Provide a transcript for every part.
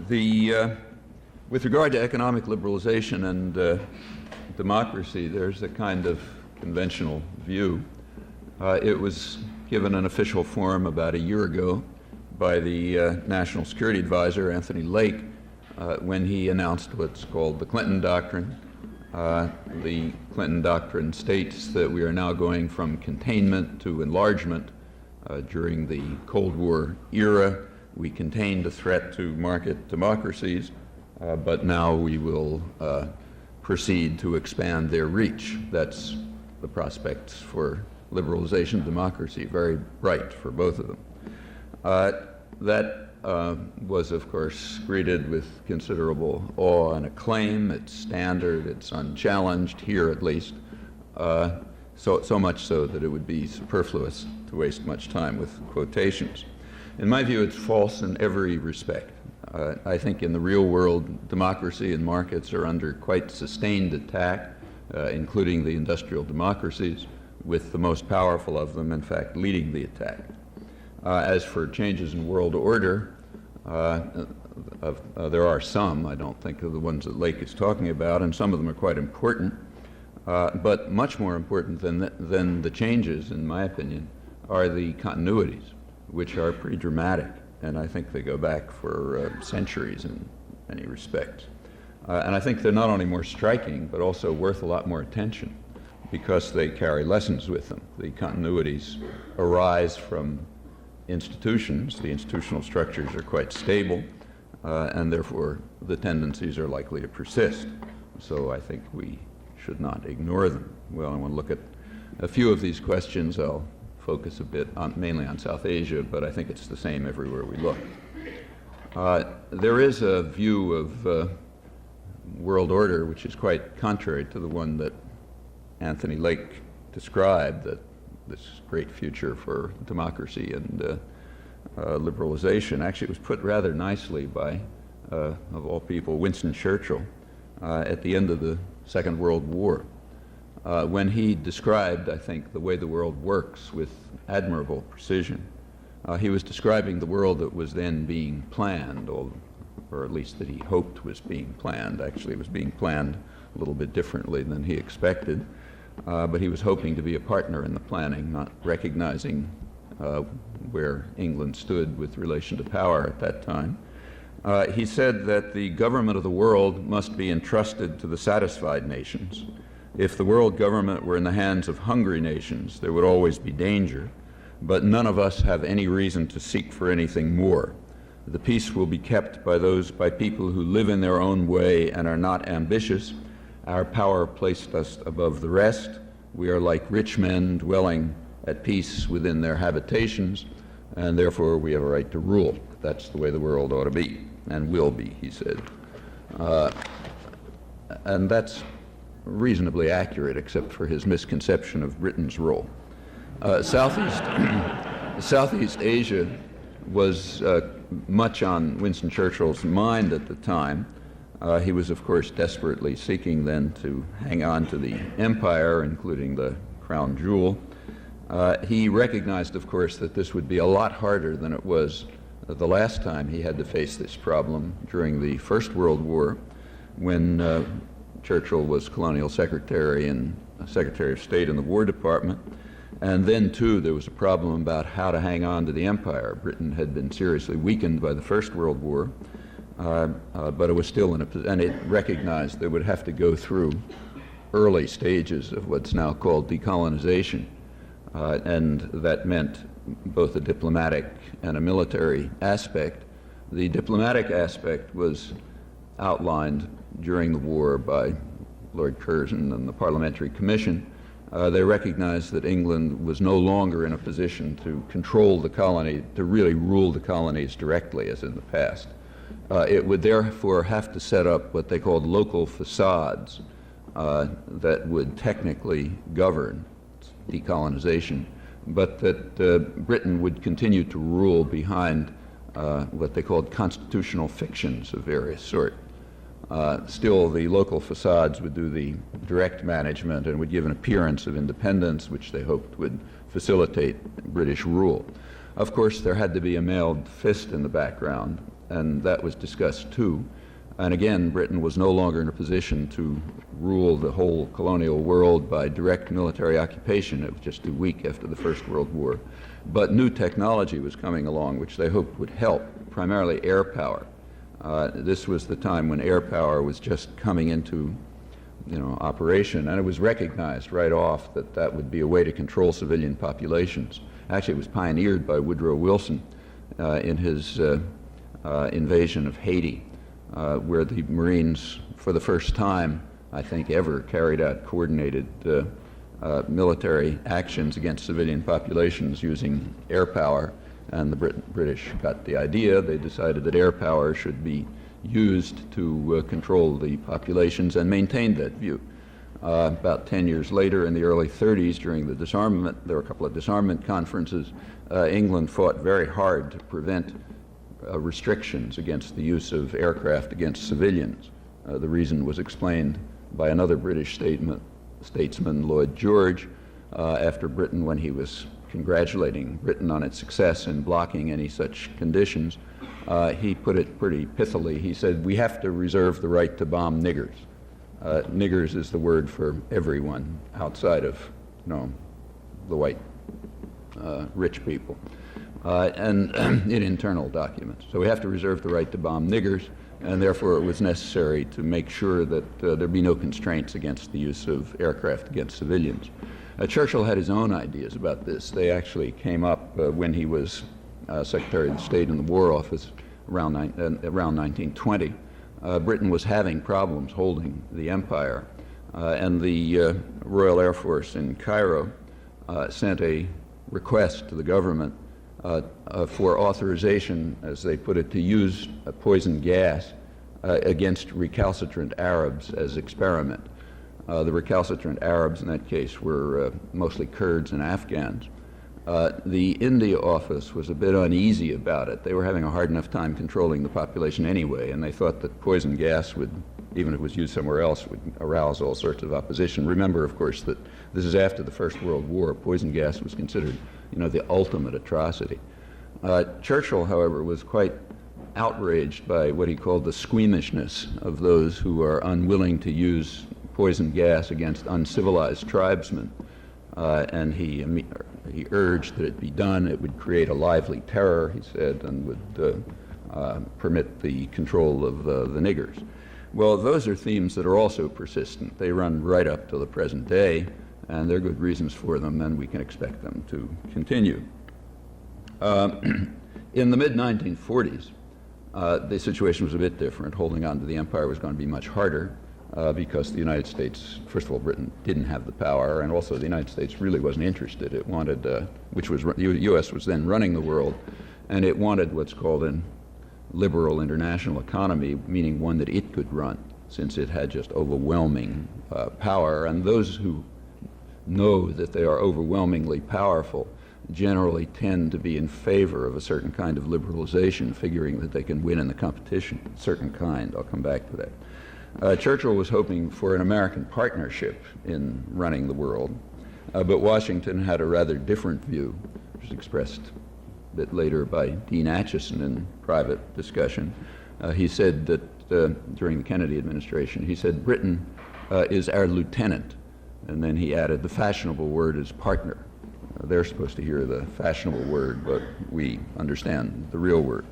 With regard to economic liberalization and democracy, there's a kind of conventional view. It was given an official form about a year ago by the National Security Advisor, Anthony Lake, when he announced what's called the Clinton Doctrine. The Clinton Doctrine states that we are now going from containment to enlargement. During the Cold War era, we contained a threat to market democracies, but now we will proceed to expand their reach. That's the prospects for liberalization democracy, very bright for both of them. That was, of course, greeted with considerable awe and acclaim. It's standard, it's unchallenged, here at least, so much so that it would be superfluous to waste much time with quotations. In my view, it's false in every respect. I think in the real world, democracy and markets are under quite sustained attack, including the industrial democracies, with the most powerful of them, in fact, leading the attack. As for changes in world order, there are some, I don't think of the ones that Lake is talking about, and some of them are quite important. But much more important than the changes, in my opinion, are the continuities, which are pretty dramatic, and I think they go back for centuries in many respects. And I think they're not only more striking, but also worth a lot more attention because they carry lessons with them. The continuities arise from institutions. The institutional structures are quite stable, and therefore the tendencies are likely to persist. So I think we should not ignore them. Well, I want to look at a few of these questions. I'll focus a bit mainly on South Asia, but I think it's the same everywhere we look. There is a view of world order which is quite contrary to the one that Anthony Lake described, that this great future for democracy and liberalization. Actually, it was put rather nicely by, of all people, Winston Churchill at the end of the Second World War, when he described, I think, the way the world works with admirable precision. He was describing the world that was then being planned, or at least that he hoped was being planned. Actually, it was being planned a little bit differently than he expected, but he was hoping to be a partner in the planning, not recognizing where England stood with relation to power at that time. He said that the government of the world must be entrusted to the satisfied nations. If the world government were in the hands of hungry nations, there would always be danger, but none of us have any reason to seek for anything more. The peace will be kept by people who live in their own way and are not ambitious. Our power placed us above the rest. We are like rich men dwelling at peace within their habitations, and therefore we have a right to rule. That's the way the world ought to be, and will be, he said. And that's reasonably accurate, except for his misconception of Britain's role. Southeast Asia was much on Winston Churchill's mind at the time. He was, of course, desperately seeking then to hang on to the empire, including the crown jewel. He recognized, of course, that this would be a lot harder than it was the last time he had to face this problem during the First World War, when Churchill was colonial secretary and Secretary of State in the War Department. And then, too, there was a problem about how to hang on to the empire. Britain had been seriously weakened by the First World War, but it was still in a position, and it recognized they would have to go through early stages of what's now called decolonization. And that meant both a diplomatic and a military aspect. The diplomatic aspect was outlined during the war by Lord Curzon and the Parliamentary Commission. They recognized that England was no longer in a position to control the colony, to really rule the colonies directly as in the past. It would therefore have to set up what they called local facades that would technically govern decolonization, but that Britain would continue to rule behind what they called constitutional fictions of various sort. Still, the local facades would do the direct management and would give an appearance of independence, which they hoped would facilitate British rule. Of course, there had to be a mailed fist in the background, and that was discussed too. And again, Britain was no longer in a position to rule the whole colonial world by direct military occupation. It was just too weak after the First World War. But new technology was coming along, which they hoped would help, primarily air power. This was the time when air power was just coming into operation, and it was recognized right off that that would be a way to control civilian populations. Actually, it was pioneered by Woodrow Wilson in his invasion of Haiti, where the Marines, for the first time, I think, ever carried out coordinated military actions against civilian populations using air power. And the British got the idea. They decided that air power should be used to control the populations, and maintained that view. About 10 years later, in the early 30s, during the disarmament, there were a couple of disarmament conferences, England fought very hard to prevent restrictions against the use of aircraft against civilians. The reason was explained by another British statesman, Lloyd George, after Britain, when he was congratulating Britain on its success in blocking any such conditions. He put it pretty pithily. He said, "We have to reserve the right to bomb niggers." Niggers is the word for everyone outside of, the white rich people, and in internal documents. So we have to reserve the right to bomb niggers, and therefore it was necessary to make sure that there be no constraints against the use of aircraft against civilians. Churchill had his own ideas about this. They actually came up when he was Secretary of State in the War Office around 1920. Britain was having problems holding the empire, and the Royal Air Force in Cairo sent a request to the government for authorization, as they put it, to use poison gas against recalcitrant Arabs as experiment. The recalcitrant Arabs in that case were mostly Kurds and Afghans. The India office was a bit uneasy about it. They were having a hard enough time controlling the population anyway, and they thought that poison gas would, even if it was used somewhere else, would arouse all sorts of opposition. Remember, of course, that this is after the First World War. Poison gas was considered, the ultimate atrocity. Churchill, however, was quite outraged by what he called the squeamishness of those who are unwilling to use poison gas against uncivilized tribesmen, and he urged that it be done. It would create a lively terror, he said, and would permit the control of the niggers. Well, those are themes that are also persistent. They run right up to the present day, and there are good reasons for them, and we can expect them to continue. In the mid-1940s, the situation was a bit different. Holding on to the empire was going to be much harder. Because the United States, first of all, Britain didn't have the power, and also the United States really wasn't interested. It wanted, the U.S. was then running the world, and it wanted what's called a liberal international economy, meaning one that it could run, since it had just overwhelming power. And those who know that they are overwhelmingly powerful generally tend to be in favor of a certain kind of liberalization, figuring that they can win in the competition, a certain kind. I'll come back to that. Churchill was hoping for an American partnership in running the world, but Washington had a rather different view, which was expressed a bit later by Dean Acheson in private discussion. He said that during the Kennedy administration, he said, "Britain is our lieutenant," and then he added, "The fashionable word is partner." They're supposed to hear the fashionable word, but we understand the real word.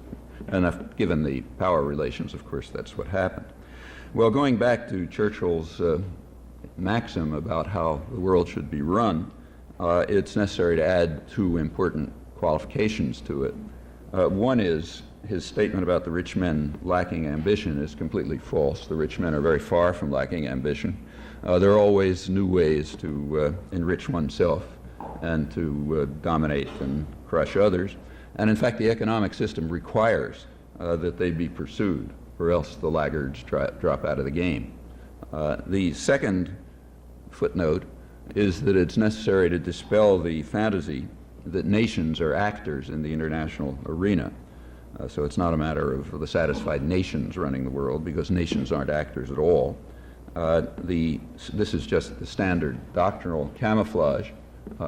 And given the power relations, of course, that's what happened. Well, going back to Churchill's maxim about how the world should be run, it's necessary to add two important qualifications to it. One is his statement about the rich men lacking ambition is completely false. The rich men are very far from lacking ambition. There are always new ways to enrich oneself and to dominate and crush others. And in fact, the economic system requires that they be pursued, or else the laggards drop out of the game. The second footnote is that it's necessary to dispel the fantasy that nations are actors in the international arena. So it's not a matter of the satisfied nations running the world, because nations aren't actors at all. This is just the standard doctrinal camouflage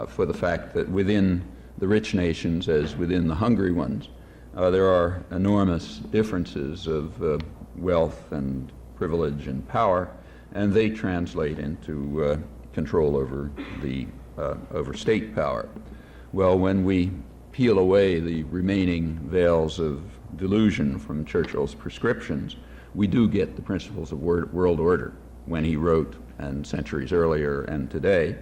for the fact that within the rich nations, as within the hungry ones, there are enormous differences of wealth and privilege and power, and they translate into control over over state power. Well, when we peel away the remaining veils of delusion from Churchill's prescriptions, we do get the principles of world order when he wrote, and centuries earlier and today.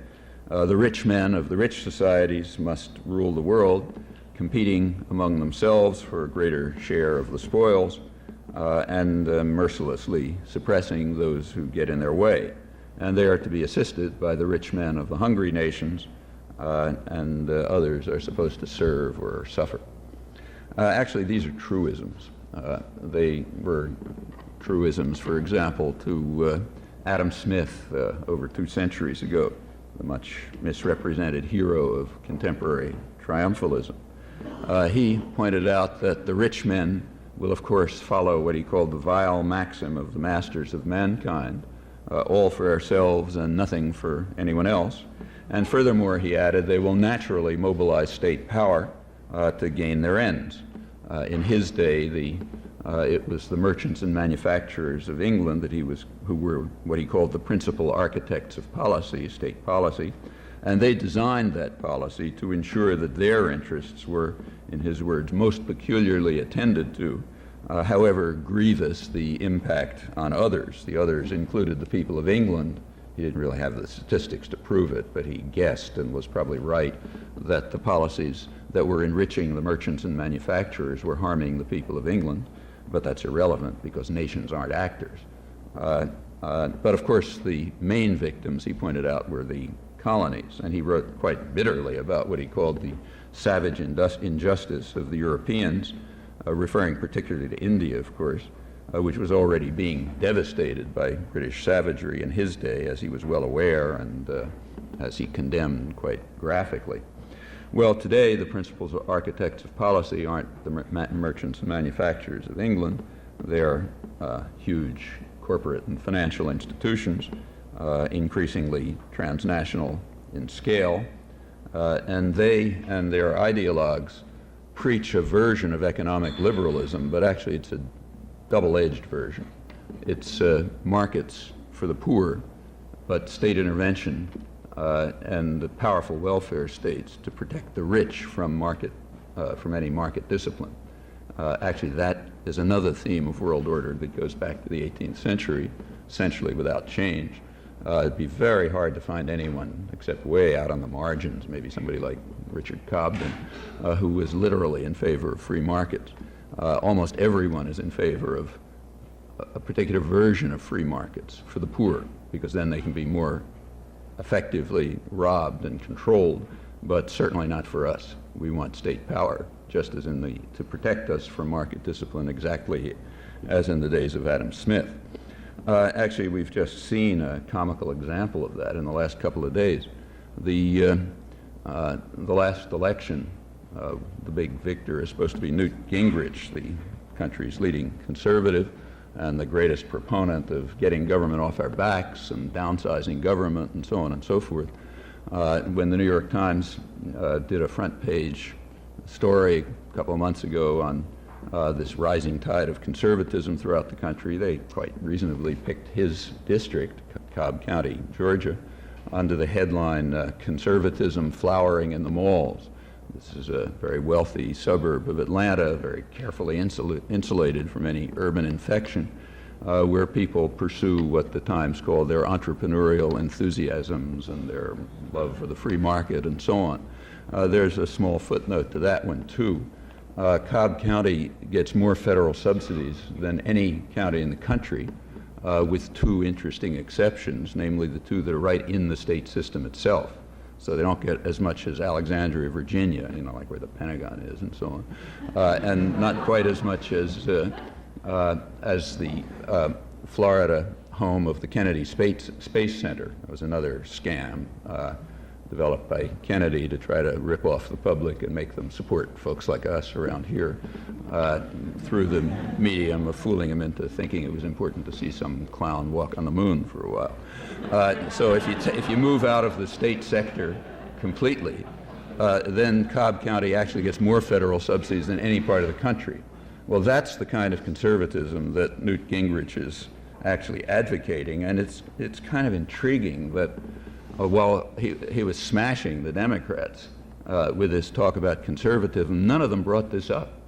The rich men of the rich societies must rule the world, competing among themselves for a greater share of the spoils, and mercilessly suppressing those who get in their way. And they are to be assisted by the rich men of the hungry nations, and others are supposed to serve or suffer. Actually, these are truisms. They were truisms, for example, to Adam Smith over 2 centuries ago, the much misrepresented hero of contemporary triumphalism. He pointed out that the rich men will, of course, follow what he called the vile maxim of the masters of mankind, all for ourselves and nothing for anyone else. And furthermore, he added, they will naturally mobilize state power to gain their ends. In his day, it was the merchants and manufacturers of England who were what he called the principal architects of policy, state policy, and they designed that policy to ensure that their interests were, in his words, most peculiarly attended to, however grievous the impact on others. The others included the people of England. He didn't really have the statistics to prove it, but he guessed, and was probably right, that the policies that were enriching the merchants and manufacturers were harming the people of England. But that's irrelevant because nations aren't actors. But of course, the main victims, he pointed out, were the colonies, and he wrote quite bitterly about what he called the savage injustice of the Europeans, referring particularly to India, of course, which was already being devastated by British savagery in his day, as he was well aware and as he condemned quite graphically. Well, today the principals of architects of policy aren't the merchants and manufacturers of England. They are huge corporate and financial institutions, increasingly transnational in scale, and they and their ideologues preach a version of economic liberalism, but actually it's a double-edged version. It's markets for the poor, but state intervention and the powerful welfare states to protect the rich from any market discipline. Actually, that is another theme of world order that goes back to the 18th century, essentially without change. It'd be very hard to find anyone, except way out on the margins, maybe somebody like Richard Cobden, who was literally in favor of free markets. Almost everyone is in favor of a particular version of free markets for the poor, because then they can be more effectively robbed and controlled, but certainly not for us. We want state power, just as to protect us from market discipline, exactly as in the days of Adam Smith. Actually, we've just seen a comical example of that in the last couple of days. The last election, the big victor is supposed to be Newt Gingrich, the country's leading conservative and the greatest proponent of getting government off our backs and downsizing government and so on and so forth. When the New York Times did a front page story a couple of months ago on this rising tide of conservatism throughout the country, they quite reasonably picked his district, Cobb County, Georgia, under the headline, Conservatism Flowering in the Malls. This is a very wealthy suburb of Atlanta, very carefully insulated from any urban infection, where people pursue what the Times called their entrepreneurial enthusiasms and their love for the free market and so on. There's a small footnote to that one, too. Cobb County gets more federal subsidies than any county in the country, with 2 interesting exceptions, namely the 2 that are right in the state system itself. So they don't get as much as Alexandria, Virginia, like where the Pentagon is and so on, and not quite as much as the Florida home of the Kennedy Space Center. That was another scam developed by Kennedy to try to rip off the public and make them support folks like us around here through the medium of fooling them into thinking it was important to see some clown walk on the moon for a while. So if you move out of the state sector completely, then Cobb County actually gets more federal subsidies than any part of the country. Well, that's the kind of conservatism that Newt Gingrich is actually advocating, and it's kind of intriguing that while he was smashing the Democrats with his talk about conservatism, none of them brought this up.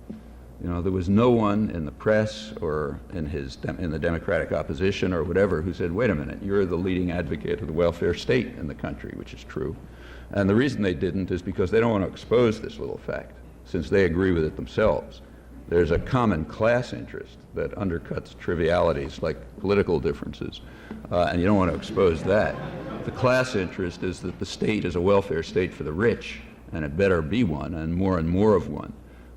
You know, there was no one in the press or in the Democratic opposition or whatever who said, wait a minute, you're the leading advocate of the welfare state in the country, which is true. And the reason they didn't is because they don't want to expose this little fact, since they agree with it themselves. There's a common class interest that undercuts trivialities like political differences, and you don't want to expose that. The class interest is that the state is a welfare state for the rich, and it better be one, and more of one.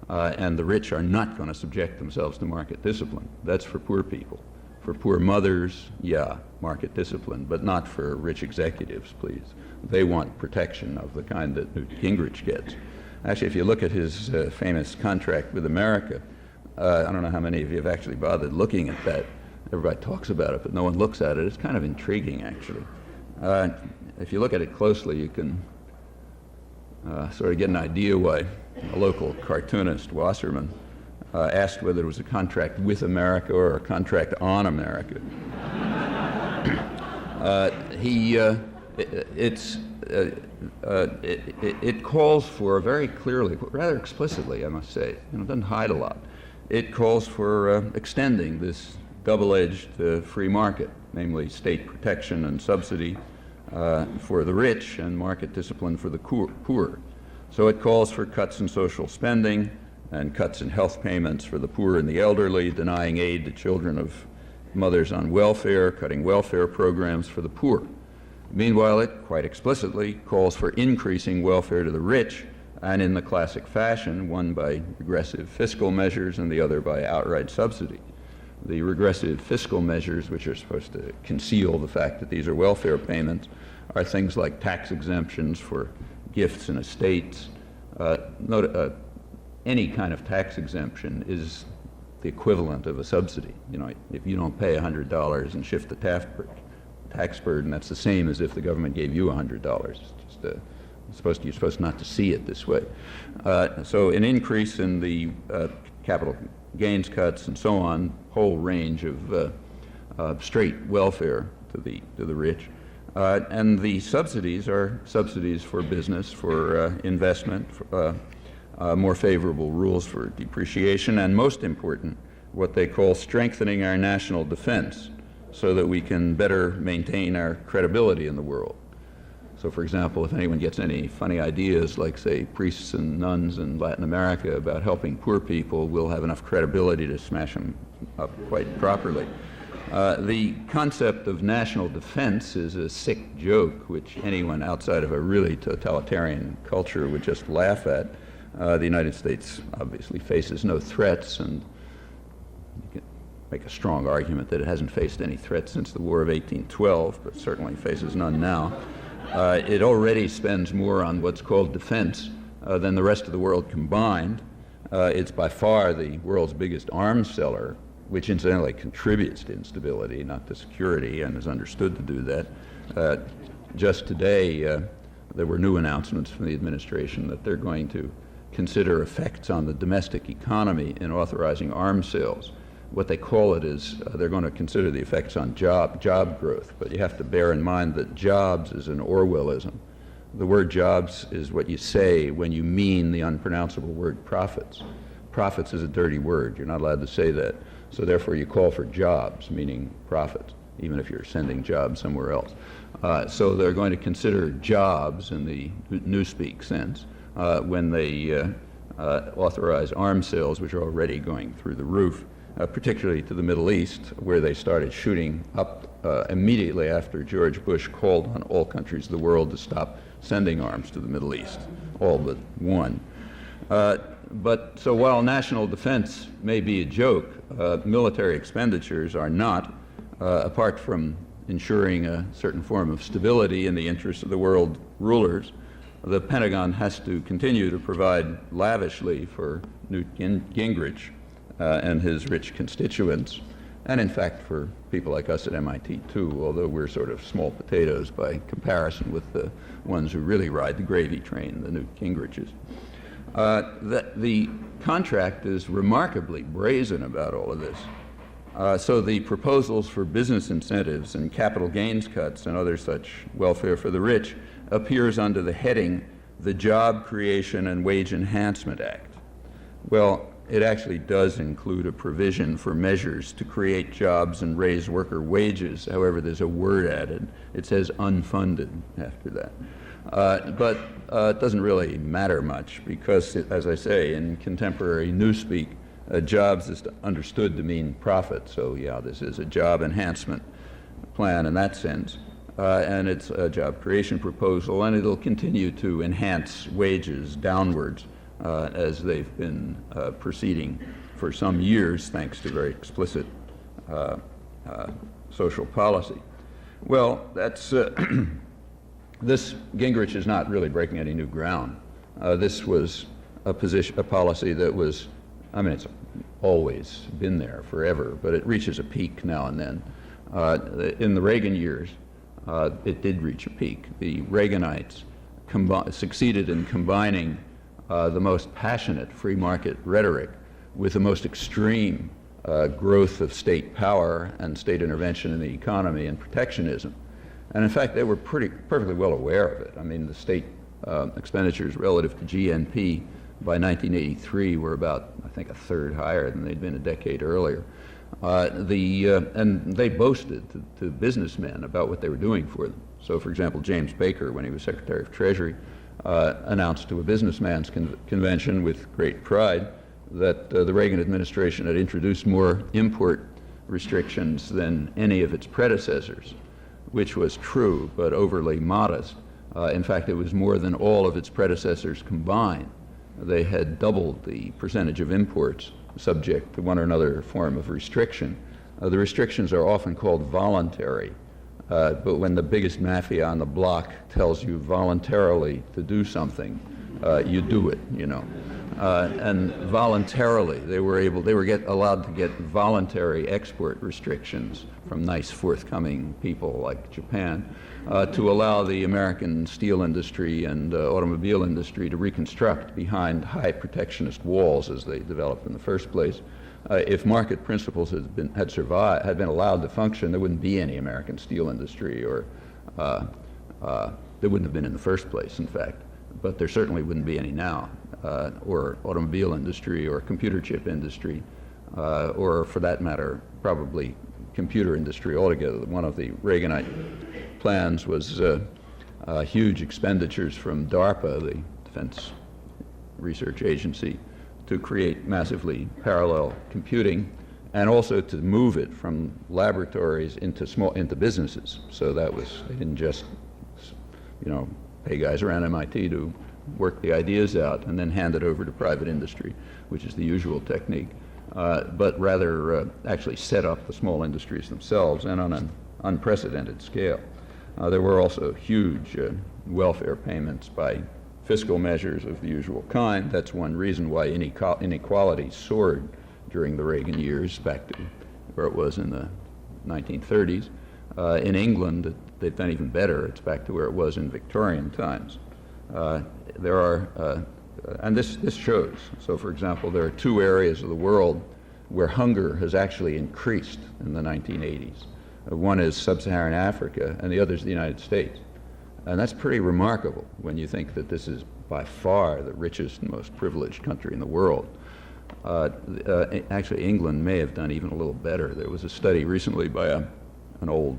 And the rich are not going to subject themselves to market discipline. That's for poor people. For poor mothers, yeah, market discipline, but not for rich executives, please. They want protection of the kind that Newt Gingrich gets. Actually, if you look at his famous contract with America, I don't know how many of you have actually bothered looking at that. Everybody talks about it, but no one looks at it. It's kind of intriguing, actually. If you look at it closely, you can sort of get an idea why a local cartoonist, Wasserman, asked whether it was a contract with America or a contract on America. It calls for very clearly, rather explicitly, I must say, it doesn't hide a lot. It calls for extending this double-edged free market, namely state protection and subsidy for the rich and market discipline for the poor. So it calls for cuts in social spending and cuts in health payments for the poor and the elderly, denying aid to children of mothers on welfare, cutting welfare programs for the poor. Meanwhile, it quite explicitly calls for increasing welfare to the rich, and in the classic fashion, one by regressive fiscal measures and the other by outright subsidy. The regressive fiscal measures, which are supposed to conceal the fact that these are welfare payments, are things like tax exemptions for gifts and estates. Any kind of tax exemption is the equivalent of a subsidy. You know, if you don't pay $100 and shift the tax burden, that's the same as if the government gave you $100. It's just, you're supposed not to see it this way. So an increase in the capital gains cuts and so on, whole range of straight welfare to the rich. And the subsidies are subsidies for business, for investment, for, more favorable rules for depreciation, and most important, what they call strengthening our national defense so that we can better maintain our credibility in the world. So, for example, if anyone gets any funny ideas like, say, priests and nuns in Latin America about helping poor people, we'll have enough credibility to smash them up quite properly. The concept of national defense is a sick joke which anyone outside of a really totalitarian culture would just laugh at. The United States obviously faces no threats, and you can make a strong argument that it hasn't faced any threats since the War of 1812, but certainly faces none now. It already spends more on what's called defense than the rest of the world combined. It's by far the world's biggest arms seller, which incidentally contributes to instability, not to security, and is understood to do that. Just today, there were new announcements from the administration that they're going to consider effects on the domestic economy in authorizing arms sales. What they call it is they're going to consider the effects on job growth, but you have to bear in mind that jobs is an Orwellism. The word jobs is what you say when you mean the unpronounceable word profits. Profits is a dirty word. You're not allowed to say that. So therefore you call for jobs, meaning profits, even if you're sending jobs somewhere else. So they're going to consider jobs in the newspeak sense when they authorize arms sales, which are already going through the roof, particularly to the Middle East, where they started shooting up immediately after George Bush called on all countries of the world to stop sending arms to the Middle East, all but one. But so while national defense may be a joke, military expenditures are not, apart from ensuring a certain form of stability in the interests of the world rulers. The Pentagon has to continue to provide lavishly for Newt Gingrich and his rich constituents, and in fact for people like us at MIT too, although we're sort of small potatoes by comparison with the ones who really ride the gravy train, the new Gingriches. The contract is remarkably brazen about all of this. So the proposals for business incentives and capital gains cuts and other such welfare for the rich appears under the heading, the Job Creation and Wage Enhancement Act. Well, it actually does include a provision for measures to create jobs and raise worker wages. However, there's a word added. It says unfunded after that. But it doesn't really matter much because, as I say, in contemporary newspeak, jobs is understood to mean profit. So, yeah, this is a job enhancement plan in that sense. And it's a job creation proposal, and it'll continue to enhance wages downwards as they've been proceeding for some years, thanks to very explicit social policy. Well, that's this Gingrich is not really breaking any new ground. This was a policy that was, I mean, it's always been there forever, but it reaches a peak now and then. In the Reagan years, it did reach a peak. The Reaganites succeeded in combining the most passionate free market rhetoric with the most extreme growth of state power and state intervention in the economy and protectionism. And in fact, they were perfectly well aware of it. I mean, the state expenditures relative to GNP by 1983 were about, I think, a third higher than they'd been a decade earlier. And they boasted to businessmen about what they were doing for them. So, for example, James Baker, when he was Secretary of Treasury, announced to a businessman's convention with great pride that the Reagan administration had introduced more import restrictions than any of its predecessors, which was true, but overly modest. In fact, it was more than all of its predecessors combined. They had doubled the percentage of imports subject to one or another form of restriction. The restrictions are often called voluntary, but when the biggest mafia on the block tells you voluntarily to do something, you do it, you know. And voluntarily, they were allowed to get voluntary export restrictions from nice forthcoming people like Japan to allow the American steel industry and automobile industry to reconstruct behind high protectionist walls as they developed in the first place. If market principles had been allowed to function, there wouldn't be any American steel industry, or there wouldn't have been in the first place, in fact. But there certainly wouldn't be any now, or automobile industry, or computer chip industry, or for that matter, probably computer industry altogether. One of the Reaganite plans was huge expenditures from DARPA, the Defense Research Agency, to create massively parallel computing, and also to move it from laboratories into businesses. So that was, they didn't just, pay guys around MIT to work the ideas out and then hand it over to private industry, which is the usual technique, but rather actually set up the small industries themselves, and on an unprecedented scale. There were also huge welfare payments by fiscal measures of the usual kind. That's one reason why inequality soared during the Reagan years, back to where it was in the 1930s. In England, they've done even better. It's back to where it was in Victorian times. There are, and this shows. So, for example, there are two areas of the world where hunger has actually increased in the 1980s. One is sub-Saharan Africa, and the other is the United States. And that's pretty remarkable when you think that this is by far the richest and most privileged country in the world. Actually, England may have done even a little better. There was a study recently by an old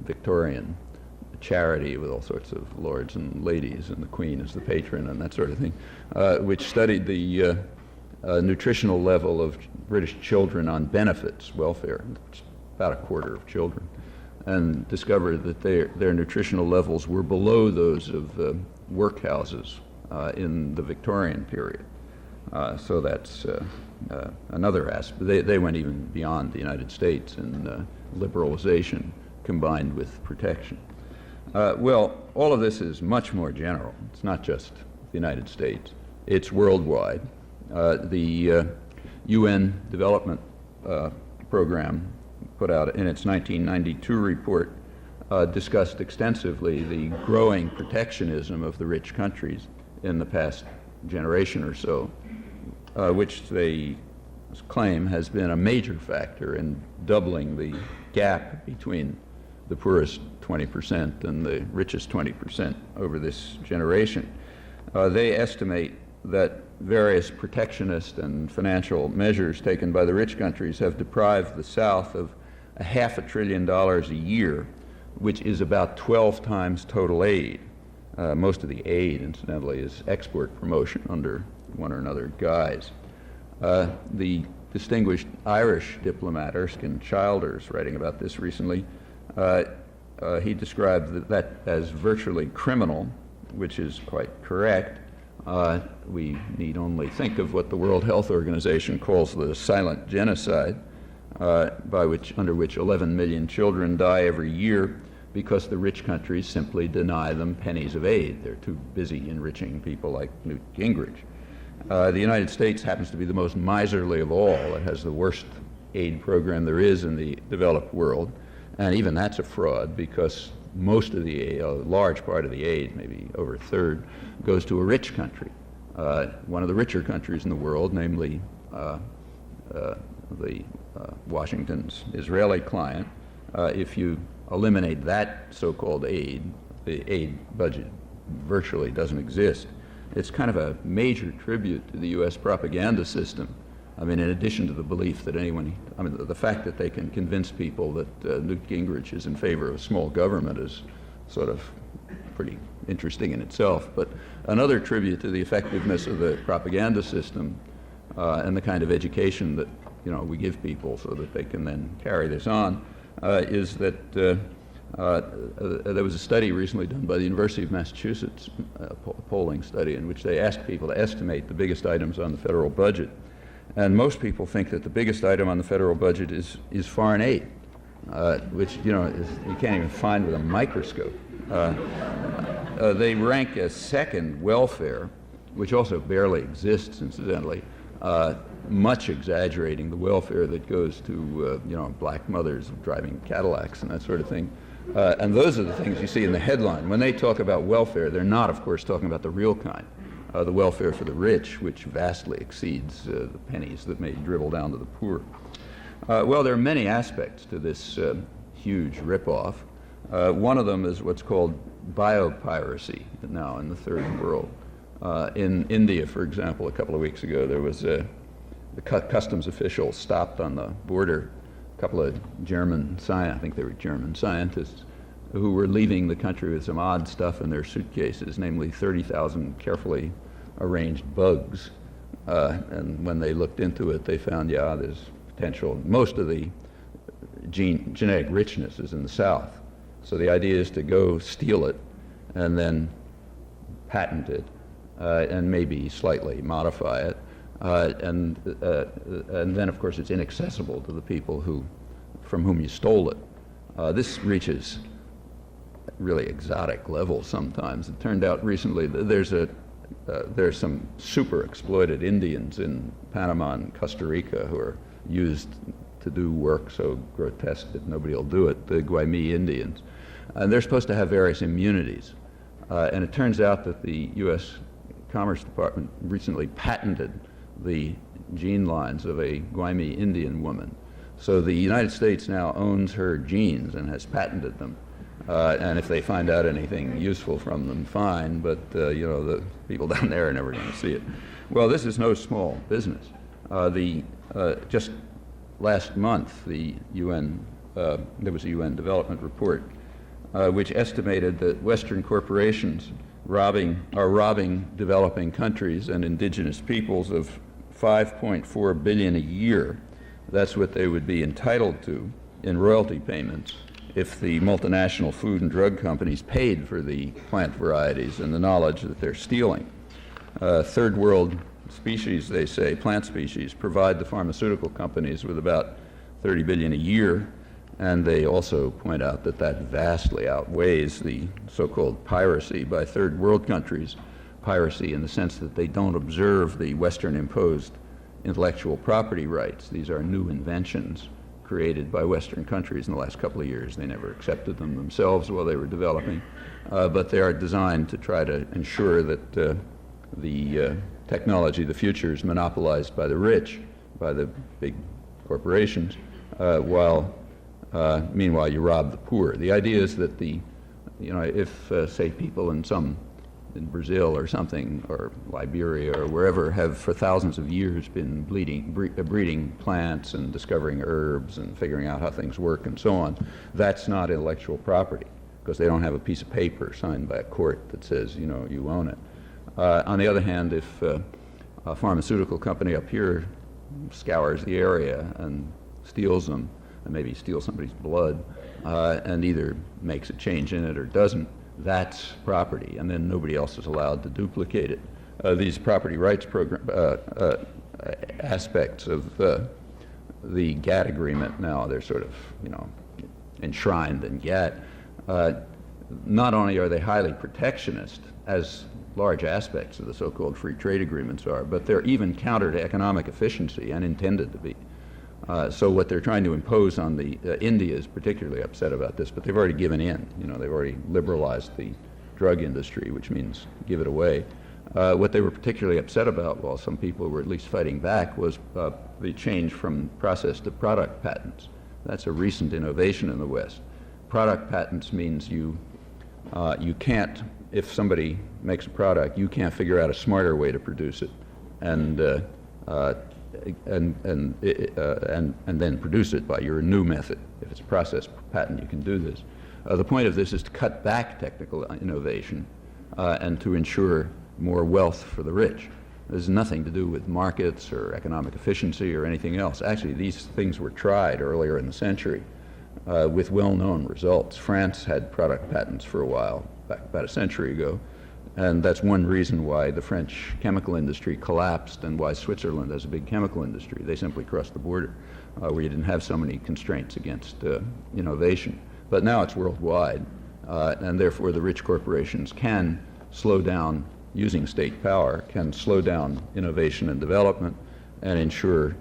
Victorian charity with all sorts of lords and ladies, and the Queen as the patron and that sort of thing, which studied the nutritional level of British children on benefits, welfare, about a quarter of children, and discovered that their nutritional levels were below those of workhouses in the Victorian period. So that's another aspect. They went even beyond the United States in liberalization combined with protection. Well, all of this is much more general. It's not just the United States. It's worldwide. The UN Development Program put out in its 1992 report, discussed extensively the growing protectionism of the rich countries in the past generation or so, which they claim has been a major factor in doubling the gap between the poorest 20% and the richest 20% over this generation. They estimate that various protectionist and financial measures taken by the rich countries have deprived the South of $500 billion a year, which is about 12 times total aid. Most of the aid, incidentally, is export promotion under one or another guise. The distinguished Irish diplomat Erskine Childers, writing about this recently, he described that as virtually criminal, which is quite correct. We need only think of what the World Health Organization calls the silent genocide, under which 11 million children die every year because the rich countries simply deny them pennies of aid. They're too busy enriching people like Newt Gingrich. The United States happens to be the most miserly of all. It has the worst aid program there is in the developed world, and even that's a fraud because most of the aid, a large part of the aid, maybe over a third, goes to a rich country, one of the richer countries in the world, namely Washington's Israeli client. If you eliminate that so-called aid, the aid budget virtually doesn't exist. It's kind of a major tribute to the U.S. propaganda system. I mean, in addition to the belief that the fact that they can convince people that Newt Gingrich is in favor of small government is sort of pretty interesting in itself. But another tribute to the effectiveness of the propaganda system and the kind of education that we give people so that they can then carry this on is that there was a study recently done by the University of Massachusetts, a polling study, in which they asked people to estimate the biggest items on the federal budget. And most people think that the biggest item on the federal budget is foreign aid, which you can't even find with a microscope. They rank as second welfare, which also barely exists, incidentally, much exaggerating the welfare that goes to black mothers driving Cadillacs and that sort of thing. And those are the things you see in the headline. When they talk about welfare, they're not, of course, talking about the real kind. The welfare for the rich, which vastly exceeds the pennies that may dribble down to the poor. Well, there are many aspects to this huge ripoff. One of them is what's called biopiracy now in the third world. In India, for example, a couple of weeks ago, there was the customs official stopped on the border a couple of I think they were German scientists, who were leaving the country with some odd stuff in their suitcases, namely 30,000 carefully arranged bugs. And when they looked into it, they found, there's potential. Most of the genetic richness is in the South. So the idea is to go steal it and then patent it and maybe slightly modify it. And then, of course, it's inaccessible to the people from whom you stole it. This reaches really exotic levels sometimes. It turned out recently that there's some super exploited Indians in Panama and Costa Rica who are used to do work so grotesque that nobody will do it, the Guaymi Indians. And they're supposed to have various immunities. And it turns out that the U.S. Commerce Department recently patented the gene lines of a Guaymi Indian woman. So the United States now owns her genes and has patented them. And if they find out anything useful from them, fine, but the people down there are never going to see it. Well, this is no small business. Just last month, there was a UN development report which estimated that Western corporations are robbing developing countries and indigenous peoples of $5.4 billion a year. That's what they would be entitled to in royalty payments if the multinational food and drug companies paid for the plant varieties and the knowledge that they're stealing. Third world species, they say, plant species, provide the pharmaceutical companies with about $30 billion a year, and they also point out that that vastly outweighs the so-called piracy by third world countries, piracy in the sense that they don't observe the Western imposed intellectual property rights. These are new inventions created by Western countries in the last couple of years. They never accepted them themselves while they were developing, but they are designed to try to ensure that the technology of the future is monopolized by the rich, by the big corporations, while meanwhile you rob the poor. The idea is that if say people in Brazil or something, or Liberia or wherever, have for thousands of years been breeding plants and discovering herbs and figuring out how things work and so on, that's not intellectual property, because they don't have a piece of paper signed by a court that says, you own it. On the other hand, if a pharmaceutical company up here scours the area and steals them, and maybe steals somebody's blood, and either makes a change in it or doesn't, that's property, and then nobody else is allowed to duplicate it. These property rights aspects of the GATT agreement now, they're sort of, enshrined in GATT. Not only are they highly protectionist, as large aspects of the so-called free trade agreements are, but they're even counter to economic efficiency and intended to be. So what they're trying to impose on India is particularly upset about this, but they've already given in. They've already liberalized the drug industry, which means give it away. What they were particularly upset about, while some people were at least fighting back, was the change from process to product patents. That's a recent innovation in the West. Product patents means you can't, if somebody makes a product, you can't figure out a smarter way to produce it, and then produce it by your new method. If it's a process patent, you can do this. The point of this is to cut back technical innovation and to ensure more wealth for the rich. This has nothing to do with markets or economic efficiency or anything else. Actually, these things were tried earlier in the century with well-known results. France had product patents for a while, back about a century ago, and that's one reason why the French chemical industry collapsed and why Switzerland has a big chemical industry. They simply crossed the border where you didn't have so many constraints against innovation. But now it's worldwide, and therefore the rich corporations can slow down, using state power, can slow down innovation and development and ensure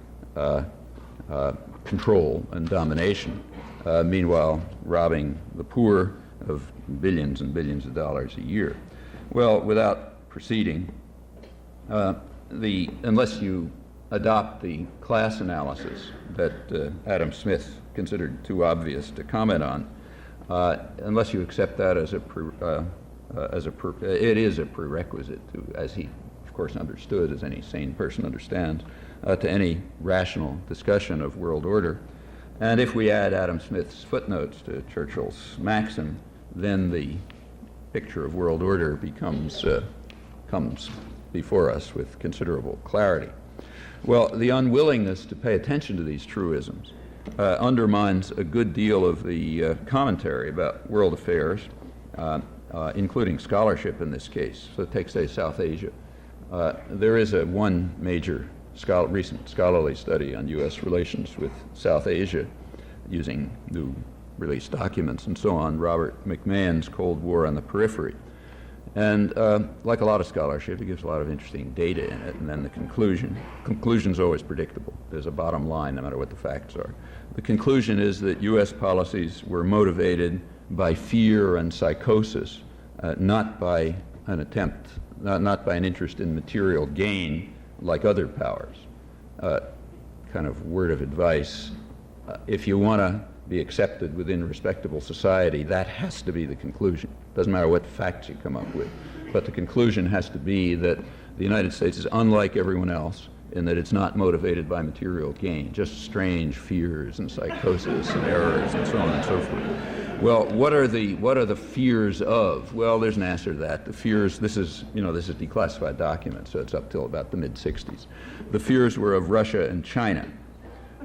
control and domination, meanwhile robbing the poor of billions and billions of dollars a year. Well, without proceeding, unless you adopt the class analysis that Adam Smith considered too obvious to comment on, unless you accept that as it is a prerequisite to, as he of course understood, as any sane person understands, to any rational discussion of world order. And if we add Adam Smith's footnotes to Churchill's maxim, then the picture of world order comes before us with considerable clarity. Well, the unwillingness to pay attention to these truisms undermines a good deal of the commentary about world affairs, including scholarship in this case. So take, say, South Asia. There is one major recent scholarly study on U.S. relations with South Asia using new released documents and so on, Robert McMahon's Cold War on the Periphery. And like a lot of scholarship, it gives a lot of interesting data in it, and then the conclusion's always predictable. There's a bottom line no matter what the facts are. The conclusion is that U.S. policies were motivated by fear and psychosis, not by an attempt, not by an interest in material gain like other powers. Kind of word of advice, if you want to be accepted within respectable society, that has to be the conclusion. Doesn't matter what facts you come up with, but the conclusion has to be that the United States is unlike everyone else in that it's not motivated by material gain, just strange fears and psychosis and errors and so on and so forth. Well, what are the fears of? Well, there's an answer to that. The fears, this is declassified document, so it's up till about the mid-60s. The fears were of Russia and China.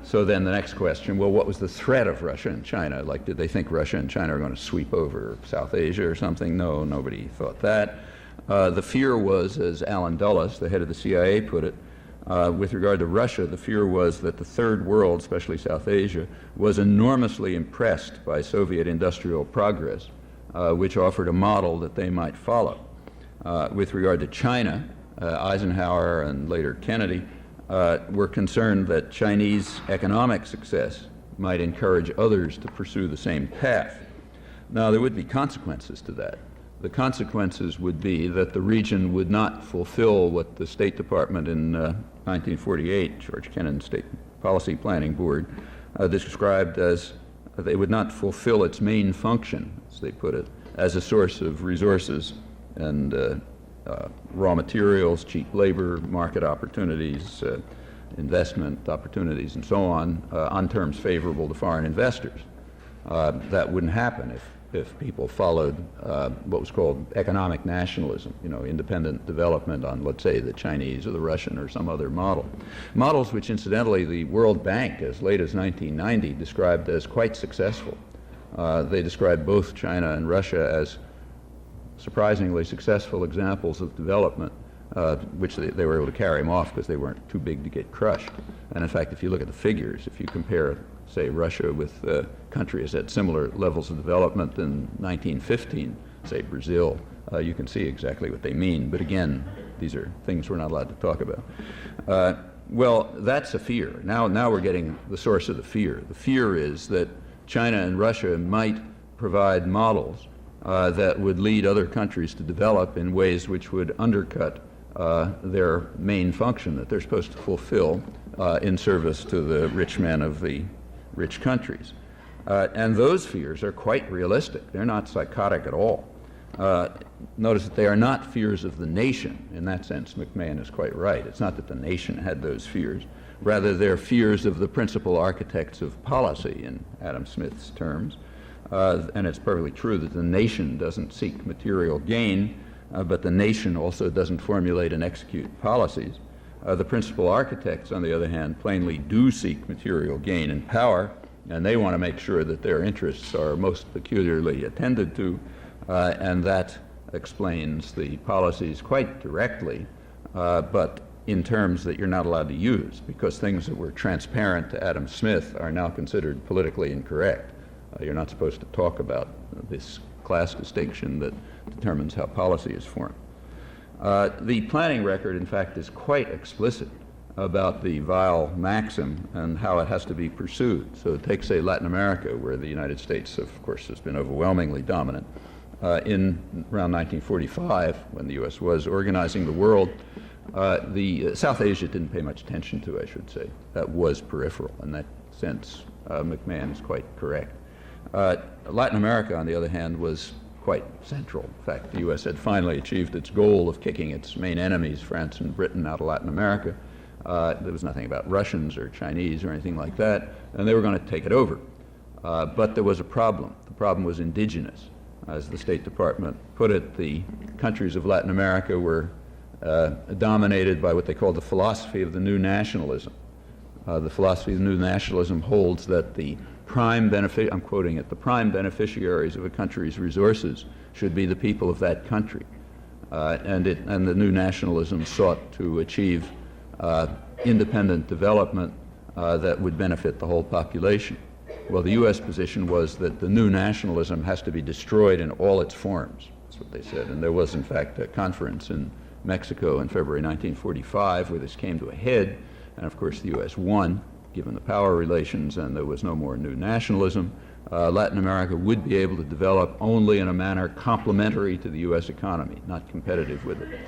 So then the next question, well, what was the threat of Russia and China? Like, did they think Russia and China are going to sweep over South Asia or something? No, nobody thought that. The fear was, as Alan Dulles, the head of the CIA, put it, with regard to Russia, the fear was that the third world, especially South Asia, was enormously impressed by Soviet industrial progress, which offered a model that they might follow. With regard to China, Eisenhower and later Kennedy were concerned that Chinese economic success might encourage others to pursue the same path. Now, there would be consequences to that. The consequences would be that the region would not fulfill what the State Department in 1948, George Kennan's State Policy Planning Board, described as they would not fulfill its main function, as they put it, as a source of resources and raw materials, cheap labor, market opportunities, investment opportunities, and so on terms favorable to foreign investors. That wouldn't happen if people followed what was called economic nationalism, independent development on, let's say, the Chinese or the Russian or some other model. Models which, incidentally, the World Bank, as late as 1990, described as quite successful. They described both China and Russia as surprisingly successful examples of development, which they were able to carry them off because they weren't too big to get crushed. And in fact, if you look at the figures, if you compare, say, Russia with countries at similar levels of development in 1915, say Brazil, you can see exactly what they mean. But again, these are things we're not allowed to talk about. Well, that's a fear. Now we're getting the source of the fear. The fear is that China and Russia might provide models that would lead other countries to develop in ways which would undercut their main function that they're supposed to fulfill in service to the rich men of the rich countries. And those fears are quite realistic. They're not psychotic at all. Notice that they are not fears of the nation. In that sense, McMahon is quite right. It's not that the nation had those fears. Rather, they're fears of the principal architects of policy, in Adam Smith's terms. And it's perfectly true that the nation doesn't seek material gain, but the nation also doesn't formulate and execute policies. The principal architects, on the other hand, plainly do seek material gain and power, and they want to make sure that their interests are most peculiarly attended to, and that explains the policies quite directly, but in terms that you're not allowed to use, because things that were transparent to Adam Smith are now considered politically incorrect. You're not supposed to talk about this class distinction that determines how policy is formed. The planning record, in fact, is quite explicit about the vile maxim and how it has to be pursued. So take, say, Latin America, where the United States, of course, has been overwhelmingly dominant. In around 1945, when the U.S. was organizing the world, the South Asia didn't pay much attention to, I should say. That was peripheral. In that sense, McMahon is quite correct. Latin America, on the other hand, was quite central. In fact, the U.S. had finally achieved its goal of kicking its main enemies, France and Britain, out of Latin America. There was nothing about Russians or Chinese or anything like that, and they were going to take it over. But there was a problem. The problem was indigenous. As the State Department put it, the countries of Latin America were dominated by what they called the philosophy of the new nationalism. The philosophy of the new nationalism holds that the prime I'm quoting it, the prime beneficiaries of a country's resources should be the people of that country. And the new nationalism sought to achieve independent development that would benefit the whole population. Well, the U.S. position was that the new nationalism has to be destroyed in all its forms. That's what they said. And there was, in fact, a conference in Mexico in February 1945 where this came to a head. And, of course, the U.S. won, given the power relations, and there was no more new nationalism. Latin America would be able to develop only in a manner complementary to the U.S. economy, not competitive with it,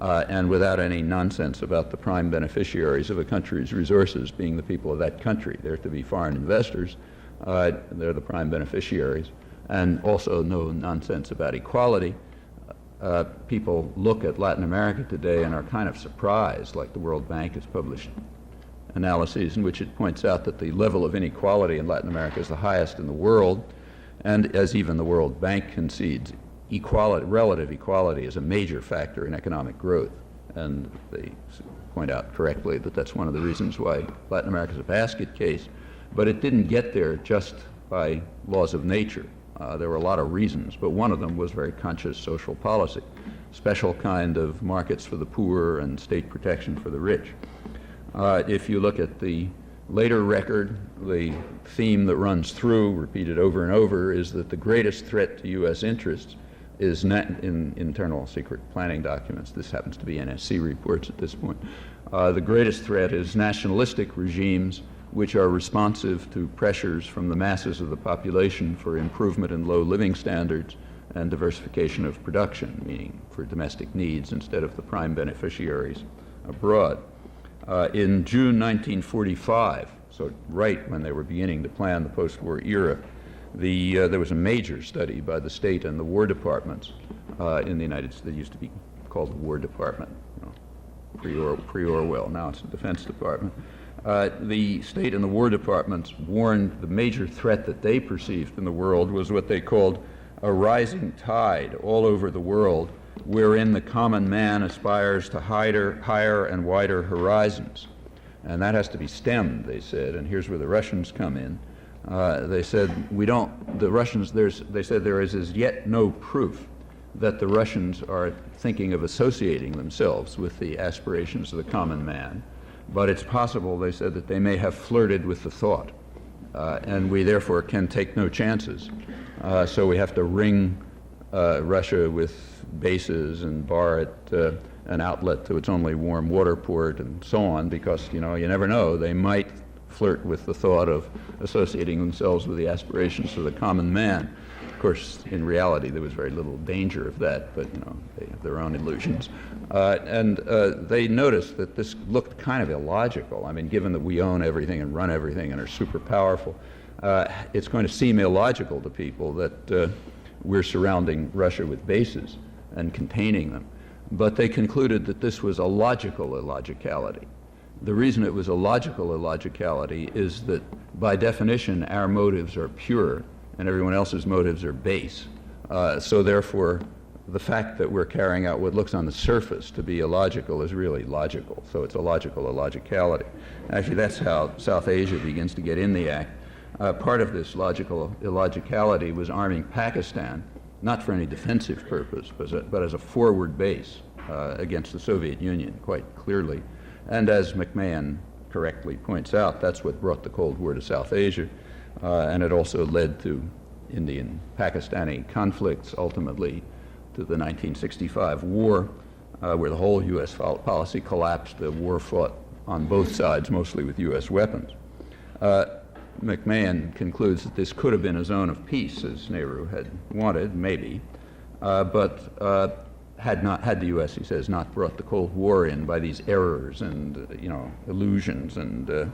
and without any nonsense about the prime beneficiaries of a country's resources being the people of that country. They're to be foreign investors. They're the prime beneficiaries. And also no nonsense about equality. People look at Latin America today and are kind of surprised, like the World Bank has published analyses in which it points out that the level of inequality in Latin America is the highest in the world, and as even the World Bank concedes, relative equality is a major factor in economic growth. And they point out correctly that that's one of the reasons why Latin America is a basket case, but it didn't get there just by laws of nature. There were a lot of reasons, but one of them was very conscious social policy, special kind of markets for the poor and state protection for the rich. If you look at the later record, the theme that runs through, repeated over and over, is that the greatest threat to U.S. interests is in internal secret planning documents. This happens to be NSC reports at this point. The greatest threat is nationalistic regimes which are responsive to pressures from the masses of the population for improvement in low living standards and diversification of production, meaning for domestic needs instead of the prime beneficiaries abroad. In June 1945, so right when they were beginning to plan the post-war era, there was a major study by the State and the War Departments in the United States. They used to be called the War Department, pre-Orwell. Now it's the Defense Department. The State and the War Departments warned the major threat that they perceived in the world was what they called a rising tide all over the world, wherein the common man aspires to higher and wider horizons. And that has to be stemmed, they said, and here's where the Russians come in. They said, they said there is as yet no proof that the Russians are thinking of associating themselves with the aspirations of the common man, but it's possible, they said, that they may have flirted with the thought, and we therefore can take no chances. So we have to ring Russia with bases and bar it an outlet to its only warm water port and so on, because you never know, they might flirt with the thought of associating themselves with the aspirations of the common man. Of course, in reality, there was very little danger of that, but they have their own illusions. And they noticed that this looked kind of illogical. I mean, given that we own everything and run everything and are super powerful, it's going to seem illogical to people that we're surrounding Russia with bases and containing them. But they concluded that this was a logical illogicality. The reason it was a logical illogicality is that, by definition, our motives are pure and everyone else's motives are base. So therefore, the fact that we're carrying out what looks on the surface to be illogical is really logical. So it's a logical illogicality. Actually, that's how South Asia begins to get in the act. Part of this logical illogicality was arming Pakistan, not for any defensive purpose, but as a forward base against the Soviet Union, quite clearly. And as McMahon correctly points out, that's what brought the Cold War to South Asia, and it also led to Indian-Pakistani conflicts, ultimately to the 1965 war, where the whole U.S. policy collapsed, the war fought on both sides, mostly with U.S. weapons. McMahon concludes that this could have been a zone of peace, as Nehru had wanted, maybe, but had the U.S., he says, not brought the Cold War in by these errors and illusions and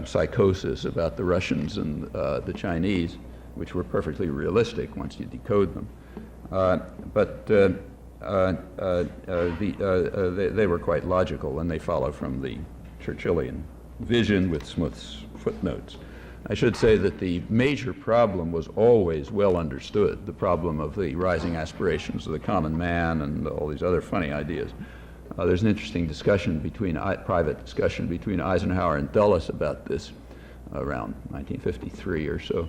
psychosis about the Russians and the Chinese, which were perfectly realistic once you decode them. But they were quite logical, and they follow from the Churchillian vision with Smith's footnotes. I should say that the major problem was always well understood, the problem of the rising aspirations of the common man and all these other funny ideas. There's an interesting private discussion between Eisenhower and Dulles about this around 1953 or so.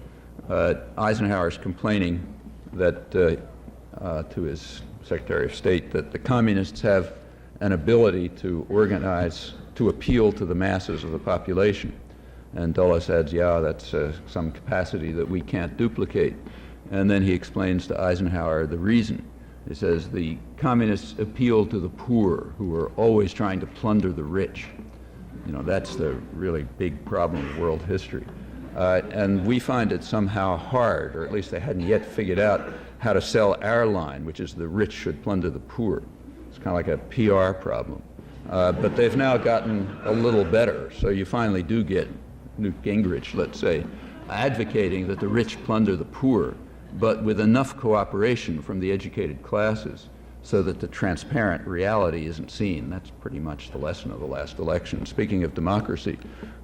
Eisenhower's complaining that to his Secretary of State that the communists have an ability to organize, to appeal to the masses of the population. And Dulles adds, yeah, that's some capacity that we can't duplicate. And then he explains to Eisenhower the reason. He says the communists appeal to the poor, who are always trying to plunder the rich. That's the really big problem of world history. And we find it somehow hard, or at least they hadn't yet figured out how to sell our line, which is the rich should plunder the poor. It's kind of like a PR problem. But they've now gotten a little better, so you finally do get Newt Gingrich, let's say, advocating that the rich plunder the poor, but with enough cooperation from the educated classes so that the transparent reality isn't seen. That's pretty much the lesson of the last election. Speaking of democracy,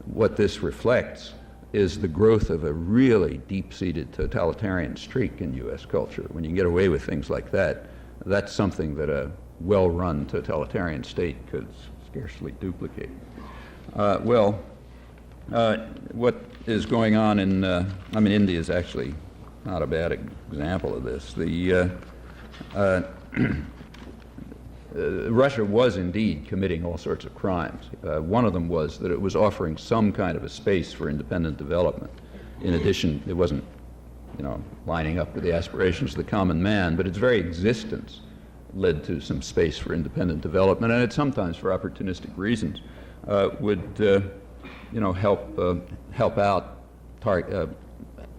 what this reflects is the growth of a really deep-seated totalitarian streak in U.S. culture. When you can get away with things like that, that's something that a well-run totalitarian state could scarcely duplicate. What is going on in, India is actually not a bad example of this. Russia was indeed committing all sorts of crimes. One of them was that it was offering some kind of a space for independent development. In addition, it wasn't, lining up with the aspirations of the common man, but its very existence led to some space for independent development, and it sometimes, for opportunistic reasons, would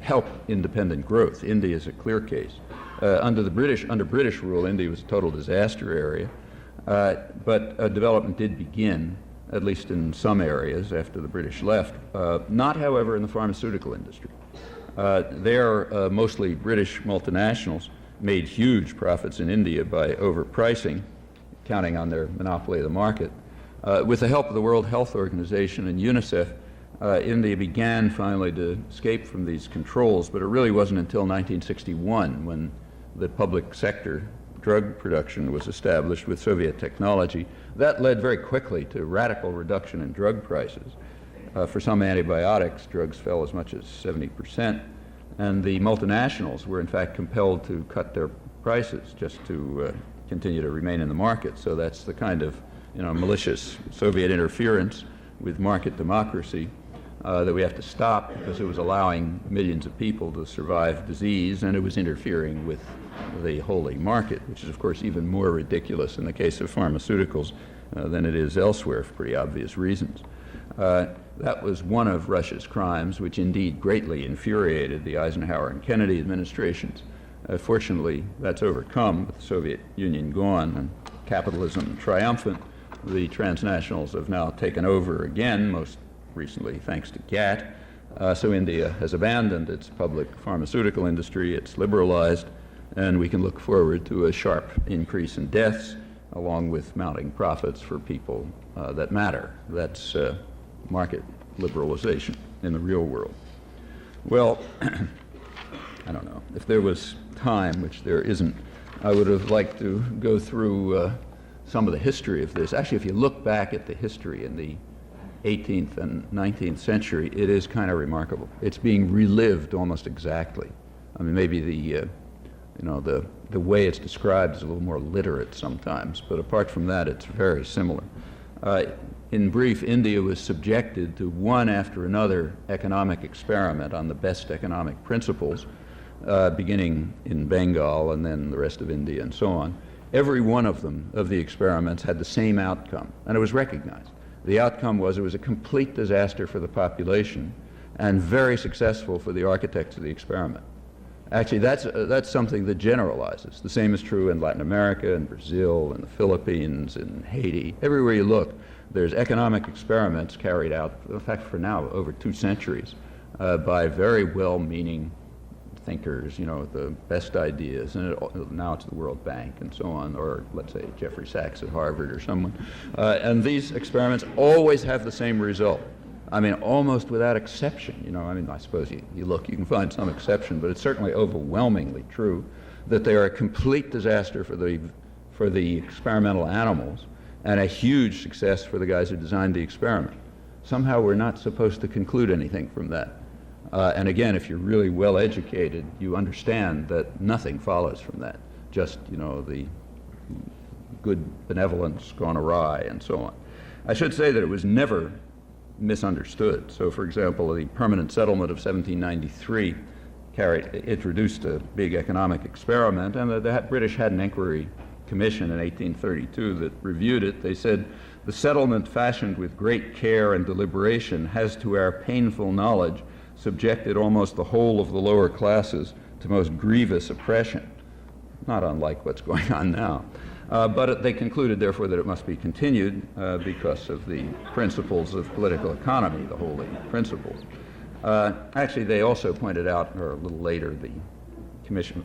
help independent growth. India is a clear case. Under British rule, India was a total disaster area, but development did begin, at least in some areas after the British left. Not, however, in the pharmaceutical industry. There, mostly British multinationals made huge profits in India by overpricing, counting on their monopoly of the market. With the help of the World Health Organization and UNICEF, India began finally to escape from these controls, but it really wasn't until 1961 when the public sector drug production was established with Soviet technology. That led very quickly to radical reduction in drug prices. For some antibiotics, drugs fell as much as 70%, and the multinationals were in fact compelled to cut their prices just to continue to remain in the market. So that's the kind of malicious Soviet interference with market democracy that we have to stop, because it was allowing millions of people to survive disease, and it was interfering with the holy market, which is of course even more ridiculous in the case of pharmaceuticals than it is elsewhere for pretty obvious reasons. That was one of Russia's crimes, which indeed greatly infuriated the Eisenhower and Kennedy administrations. Fortunately, that's overcome with the Soviet Union gone and capitalism triumphant. The transnationals have now taken over again, most recently thanks to GATT. So India has abandoned its public pharmaceutical industry, it's liberalized, and we can look forward to a sharp increase in deaths along with mounting profits for people that matter. That's market liberalization in the real world. Well, I don't know. If there was time, which there isn't, I would have liked to go through some of the history of this. Actually, if you look back at the history in the 18th and 19th century, it is kind of remarkable. It's being relived almost exactly. I mean, maybe the way it's described is a little more literate sometimes, but apart from that, it's very similar. In brief, India was subjected to one after another economic experiment on the best economic principles, beginning in Bengal and then the rest of India and so on. Every one of them, of the experiments, had the same outcome, and it was recognized. The outcome was it was a complete disaster for the population and very successful for the architects of the experiment. Actually, that's something that generalizes. The same is true in Latin America, in Brazil, in the Philippines, in Haiti. Everywhere you look, there's economic experiments carried out, in fact, for now, over 2 centuries, by very well-meaning thinkers, with the best ideas, and now it's the World Bank and so on, or let's say Jeffrey Sachs at Harvard or someone. And these experiments always have the same result. I mean, almost without exception. I suppose you look, you can find some exception, but it's certainly overwhelmingly true that they are a complete disaster for the experimental animals and a huge success for the guys who designed the experiment. Somehow we're not supposed to conclude anything from that. And again, if you're really well educated, you understand that nothing follows from that. Just, the good benevolence gone awry and so on. I should say that it was never misunderstood. So, for example, the Permanent Settlement of 1793 introduced a big economic experiment, and the British had an inquiry commission in 1832 that reviewed it. They said, "The settlement fashioned with great care and deliberation has to our painful knowledge subjected almost the whole of the lower classes to most grievous oppression," not unlike what's going on now. But they concluded, therefore, that it must be continued because of the principles of political economy, the holy principles. Actually, they also pointed out, or a little later, the commission,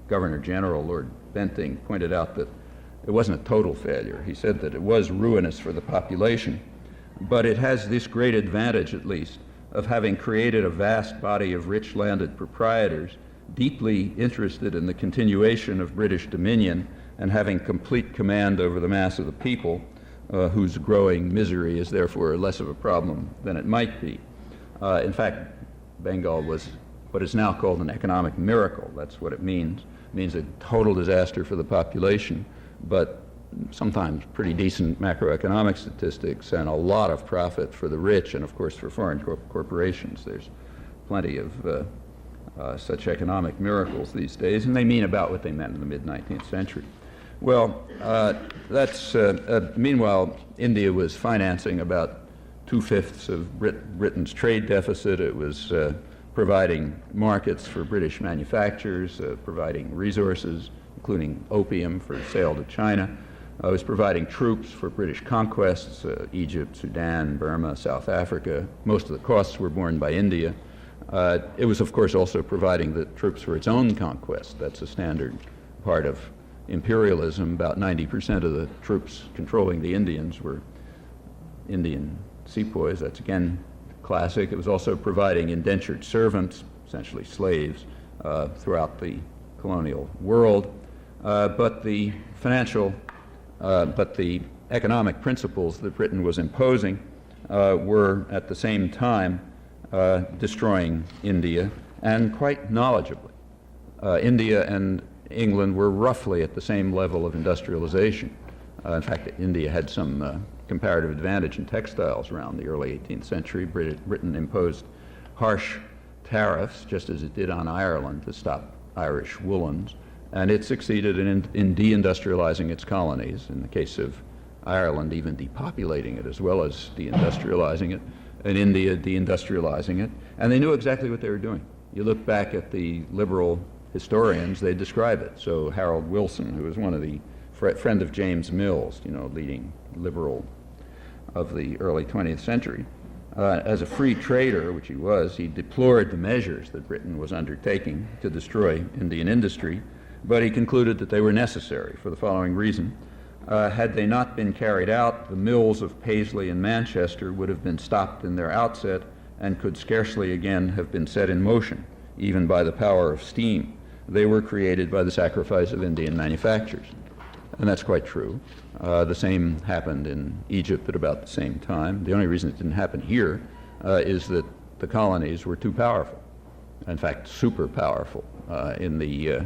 Governor General Lord Bentinck pointed out that it wasn't a total failure. He said that it was ruinous for the population, but it has this great advantage, at least, of having created a vast body of rich landed proprietors deeply interested in the continuation of British dominion and having complete command over the mass of the people, whose growing misery is therefore less of a problem than it might be. In fact, Bengal was what is now called an economic miracle. That's what it means. It means a total disaster for the population, but sometimes pretty decent macroeconomic statistics and a lot of profit for the rich and, of course, for foreign corporations. There's plenty of such economic miracles these days, and they mean about what they meant in the mid-19th century. Well, meanwhile, India was financing about 2/5 of Britain's trade deficit. It was providing markets for British manufacturers, providing resources, including opium for sale to China. It was providing troops for British conquests, Egypt, Sudan, Burma, South Africa. Most of the costs were borne by India. It was, of course, also providing the troops for its own conquest. That's a standard part of imperialism. About 90% of the troops controlling the Indians were Indian sepoys. That's, again, classic. It was also providing indentured servants, essentially slaves, throughout the colonial world. But the economic principles that Britain was imposing were at the same time destroying India, and quite knowledgeably. India and England were roughly at the same level of industrialization. In fact, India had some comparative advantage in textiles around the early 18th century. Britain imposed harsh tariffs, just as it did on Ireland, to stop Irish woolens, and it succeeded in deindustrializing its colonies. In the case of Ireland, even depopulating it as well as deindustrializing it. In India, deindustrializing it. And they knew exactly what they were doing. You look back at the liberal historians, they describe it. So Harold Wilson, who was one of the friend of James Mills, leading liberal of the early 20th century, as a free trader, which he was, he deplored the measures that Britain was undertaking to destroy Indian industry, but he concluded that they were necessary for the following reason. Had they not been carried out, the mills of Paisley and Manchester would have been stopped in their outset and could scarcely again have been set in motion, even by the power of steam. They were created by the sacrifice of Indian manufacturers. And that's quite true. The same happened in Egypt at about the same time. The only reason it didn't happen here is that the colonies were too powerful. In fact, super powerful. In the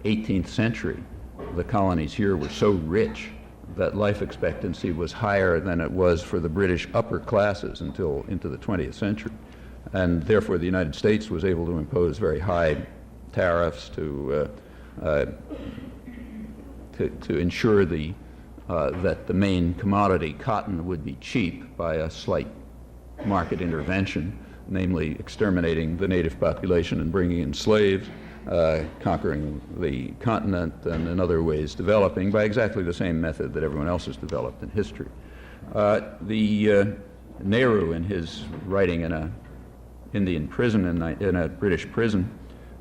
18th century, the colonies here were so rich that life expectancy was higher than it was for the British upper classes until into the 20th century. And therefore, the United States was able to impose very high tariffs to ensure that the main commodity, cotton, would be cheap by a slight market intervention, namely exterminating the native population and bringing in slaves, conquering the continent, and in other ways developing by exactly the same method that everyone else has developed in history. Nehru, in his writing in a Indian prison, in a British prison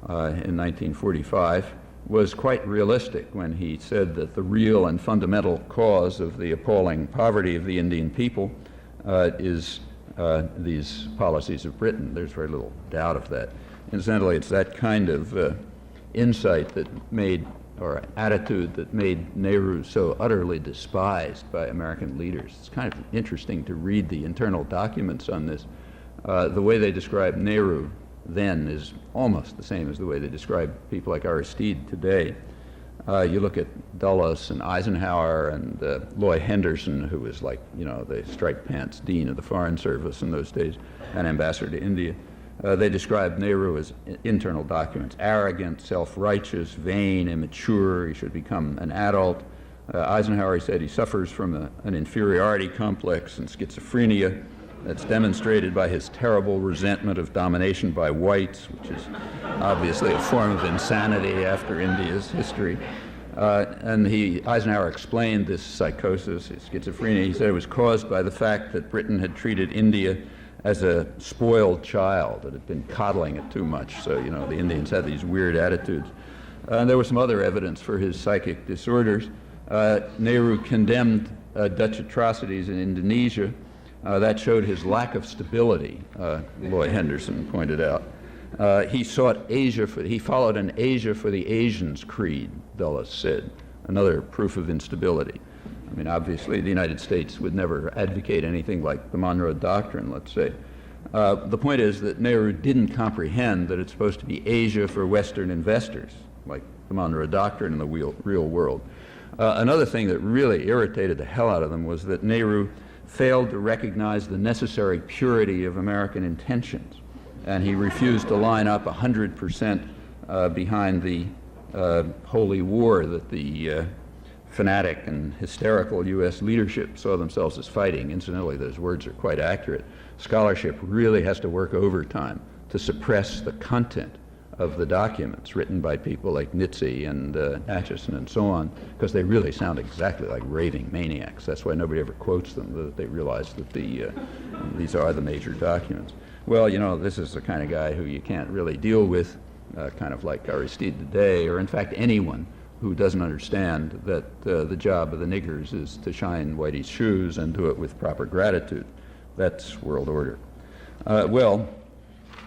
in 1945, was quite realistic when he said that the real and fundamental cause of the appalling poverty of the Indian people is these policies of Britain. There's very little doubt of that. Incidentally, it's that kind of insight that made, or attitude that made Nehru so utterly despised by American leaders. It's kind of interesting to read the internal documents on this. The way they describe Nehru then is almost the same as the way they describe people like Aristide today. You look at Dulles and Eisenhower and Loy Henderson, who was like, the striped pants dean of the Foreign Service in those days, and ambassador to India. They described Nehru as internal documents: arrogant, self-righteous, vain, immature. He should become an adult. Eisenhower, he said, he suffers from an inferiority complex and schizophrenia that's demonstrated by his terrible resentment of domination by whites, which is obviously a form of insanity after India's history. And Eisenhower explained this psychosis, his schizophrenia. He said it was caused by the fact that Britain had treated India as a spoiled child, that had been coddling it too much. So, the Indians had these weird attitudes. And there was some other evidence for his psychic disorders. Nehru condemned Dutch atrocities in Indonesia. That showed his lack of stability, Loy Henderson pointed out. He followed an Asia for the Asians creed, Dulles said, another proof of instability. I mean, obviously, the United States would never advocate anything like the Monroe Doctrine, let's say. The point is that Nehru didn't comprehend that it's supposed to be Asia for Western investors, like the Monroe Doctrine in the real world. Another thing that really irritated the hell out of them was that Nehru failed to recognize the necessary purity of American intentions, and he refused to line up 100% behind the holy war that the fanatic and hysterical U.S. leadership saw themselves as fighting. Incidentally, those words are quite accurate. Scholarship really has to work overtime to suppress the content of the documents written by people like Nitze and Atchison and so on, because they really sound exactly like raving maniacs. That's why nobody ever quotes them, that they realize that these are the major documents. Well, you know, this is the kind of guy who you can't really deal with, kind of like Aristide today, or in fact anyone who doesn't understand that the job of the niggers is to shine Whitey's shoes and do it with proper gratitude. That's world order.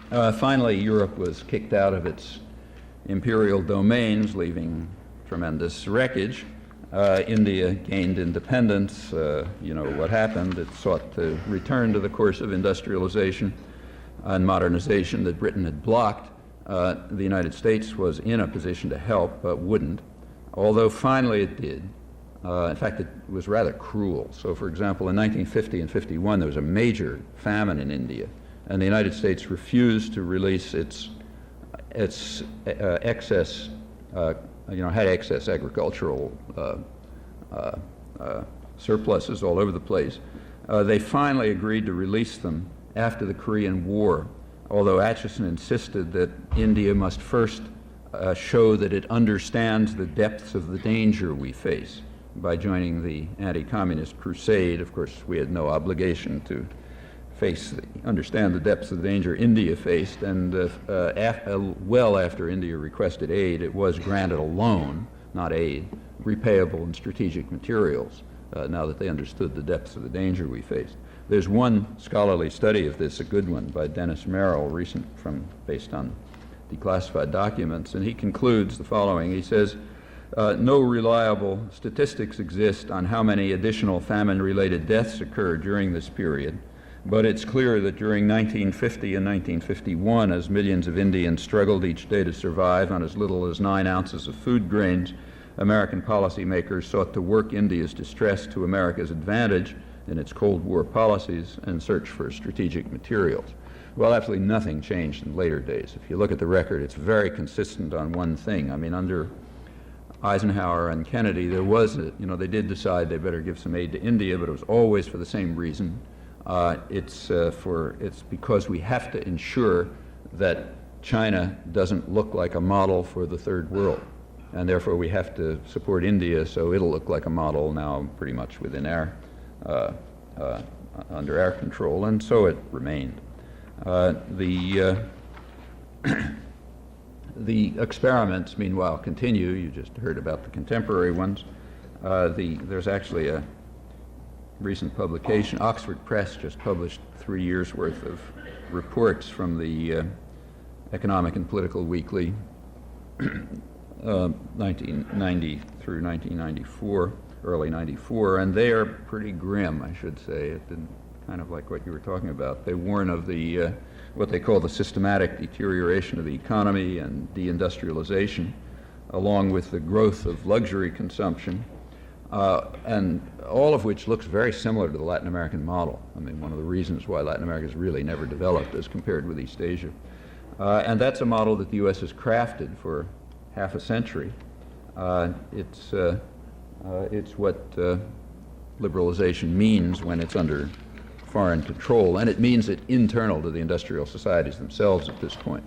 Finally, Europe was kicked out of its imperial domains, leaving tremendous wreckage. India gained independence. You know what happened. It sought to return to the course of industrialization and modernization that Britain had blocked. The United States was in a position to help, but wouldn't, although finally it did. In fact, it was rather cruel. So, for example, in 1950 and 51, there was a major famine in India, and the United States refused to release its excess, had excess agricultural surpluses all over the place. They finally agreed to release them after the Korean War, although Atchison insisted that India must first show that it understands the depths of the danger we face by joining the anti-communist crusade. Of course, we had no obligation to understand the depths of the danger India faced, and well after India requested aid, it was granted a loan, not aid, repayable in strategic materials, now that they understood the depths of the danger we faced. There's one scholarly study of this, a good one, by Dennis Merrill, based on declassified documents, and he concludes the following. He says, no reliable statistics exist on how many additional famine-related deaths occurred during this period, but it's clear that during 1950 and 1951, as millions of Indians struggled each day to survive on as little as 9 ounces of food grains, American policymakers sought to work India's distress to America's advantage in its Cold War policies and search for strategic materials. Well, absolutely nothing changed in later days. If you look at the record, it's very consistent on one thing. I mean, under Eisenhower and Kennedy, they did decide they better give some aid to India, but it was always for the same reason. It's because we have to ensure that China doesn't look like a model for the third world, and therefore we have to support India so it'll look like a model now pretty much within under our control, and so it remained. The experiments, meanwhile, continue. You just heard about the contemporary ones. There's actually a recent publication. Oxford Press just published 3 years' worth of reports from the Economic and Political Weekly, 1990 through 1994, early 94, and they are pretty grim, I should say. It didn't, kind of like what you were talking about. They warn of the what they call the systematic deterioration of the economy and deindustrialization, along with the growth of luxury consumption, and all of which looks very similar to the Latin American model. I mean, one of the reasons why Latin America has really never developed as compared with East Asia. And that's a model that the U.S. has crafted for half a century. It's what liberalization means when it's under foreign control, and it means it internal to the industrial societies themselves at this point.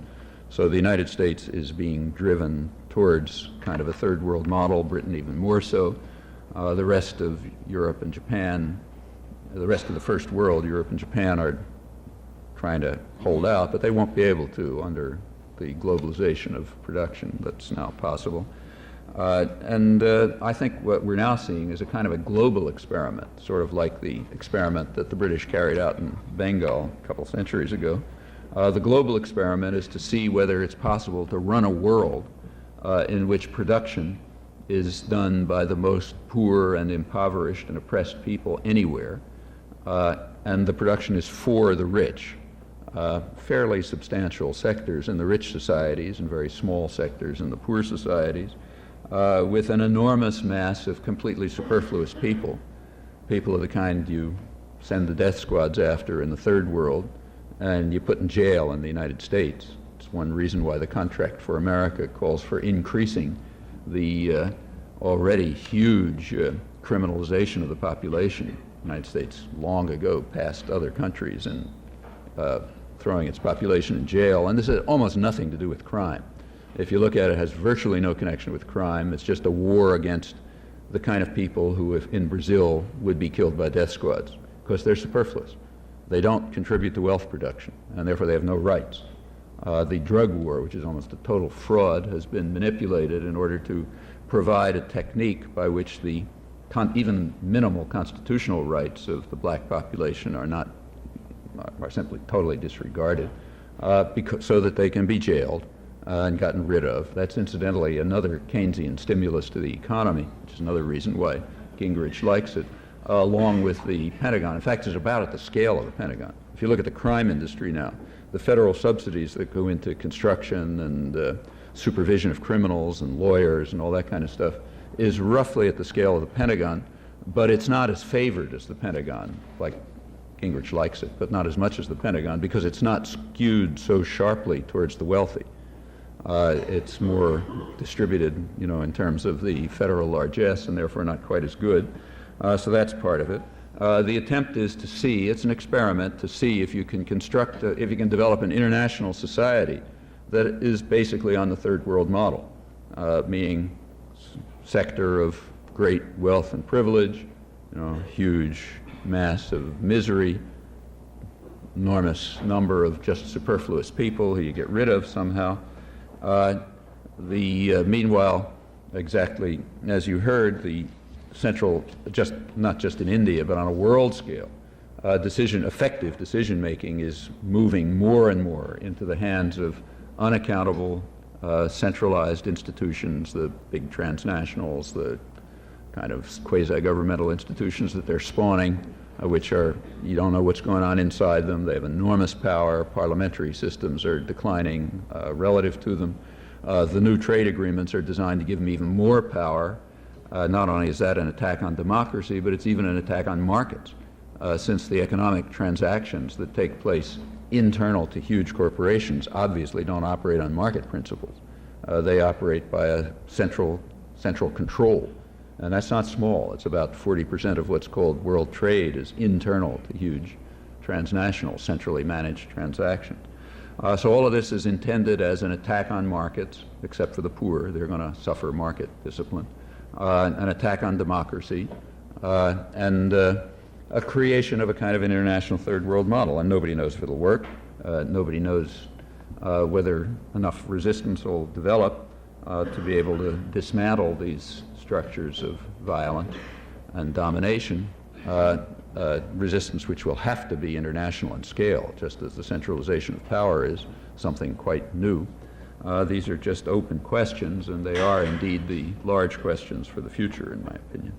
So the United States is being driven towards kind of a third world model, Britain even more so. The rest of Europe and Japan, the rest of the first world, Europe and Japan, are trying to hold out, but they won't be able to under the globalization of production that's now possible. And I think what we're now seeing is a kind of a global experiment, sort of like the experiment that the British carried out in Bengal a couple centuries ago. The global experiment is to see whether it's possible to run a world in which production is done by the most poor and impoverished and oppressed people anywhere, and the production is for the rich. Fairly substantial sectors in the rich societies and very small sectors in the poor societies, with an enormous mass of completely superfluous people of the kind you send the death squads after in the third world and you put in jail in the United States. It's one reason why the Contract for America calls for increasing the already huge criminalization of the population. The United States long ago passed other countries in throwing its population in jail, and this has almost nothing to do with crime. If you look at it, it has virtually no connection with crime. It's just a war against the kind of people who, if in Brazil, would be killed by death squads, because they're superfluous. They don't contribute to wealth production, and therefore they have no rights. The drug war, which is almost a total fraud, has been manipulated in order to provide a technique by which the even minimal constitutional rights of the black population are simply totally disregarded, so that they can be jailed and gotten rid of. That's incidentally another Keynesian stimulus to the economy, which is another reason why Gingrich likes it, along with the Pentagon. In fact, it's about at the scale of the Pentagon. If you look at the crime industry now, the federal subsidies that go into construction and supervision of criminals and lawyers and all that kind of stuff is roughly at the scale of the Pentagon, but it's not as favored as the Pentagon, like Gingrich likes it, but not as much as the Pentagon, because it's not skewed so sharply towards the wealthy. It's more distributed, in terms of the federal largesse, and therefore not quite as good. So that's part of it. The attempt is to see, it's an experiment, to see if you can if you can develop an international society that is basically on the third world model, meaning sector of great wealth and privilege, huge mass of misery, enormous number of just superfluous people who you get rid of somehow. Meanwhile, exactly as you heard, the central, not just in India, but on a world scale, effective decision-making is moving more and more into the hands of unaccountable, centralized institutions, the big transnationals, the kind of quasi-governmental institutions that they're spawning, which are, you don't know what's going on inside them. They have enormous power. Parliamentary systems are declining relative to them. The new trade agreements are designed to give them even more power. Not only is that an attack on democracy, but it's even an attack on markets, since the economic transactions that take place internal to huge corporations obviously don't operate on market principles. They operate by a central control. And that's not small. It's about 40% of what's called world trade is internal to huge transnational, centrally managed transactions. So all of this is intended as an attack on markets, except for the poor. They're going to suffer market discipline. An attack on democracy, and a creation of a kind of an international third world model. And nobody knows if it'll work. Nobody knows whether enough resistance will develop to be able to dismantle these structures of violence and domination, resistance which will have to be international in scale, just as the centralization of power is something quite new. These are just open questions, and they are indeed the large questions for the future, in my opinion.